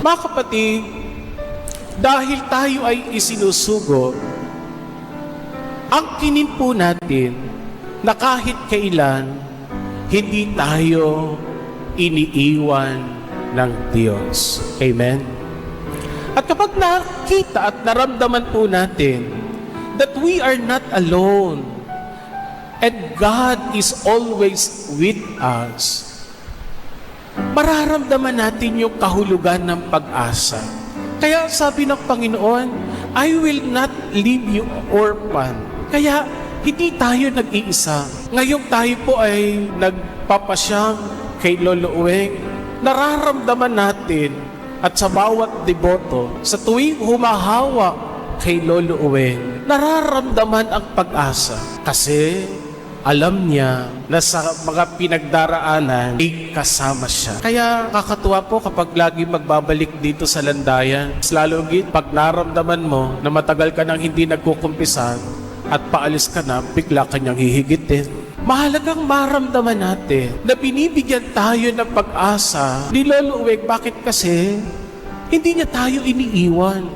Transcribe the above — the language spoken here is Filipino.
Mga kapatid, dahil tayo ay isinusugo, ang kinin po natin na kahit kailan, hindi tayo iniiwan ng Diyos. Amen? At kapag nakita at naramdaman po natin that we are not alone and God is always with us, mararamdaman natin yung kahulugan ng pag-asa. Kaya sabi ng Panginoon, I will not leave you orphan. Kaya hindi tayo nag-iisa. Ngayon tayo po ay nagpapasyang kay Lolo Uweng. Nararamdaman natin at sa bawat deboto, sa tuwing humahawak kay Lolo Uweng, nararamdaman ang pag-asa. Kasi alam niya na sa mga pinagdaraanan, ay kasama siya. Kaya kakatuwa po kapag lagi magbabalik dito sa Landayan. Lalo git, pag naramdaman mo na matagal ka nang hindi nagkukumpisan at paalis ka na, bigla kanyang hihigitin. Mahalagang maramdaman natin na binibigyan tayo ng pag-asa ni Lolo Uweng. Bakit kasi? Hindi niya tayo iniiwan.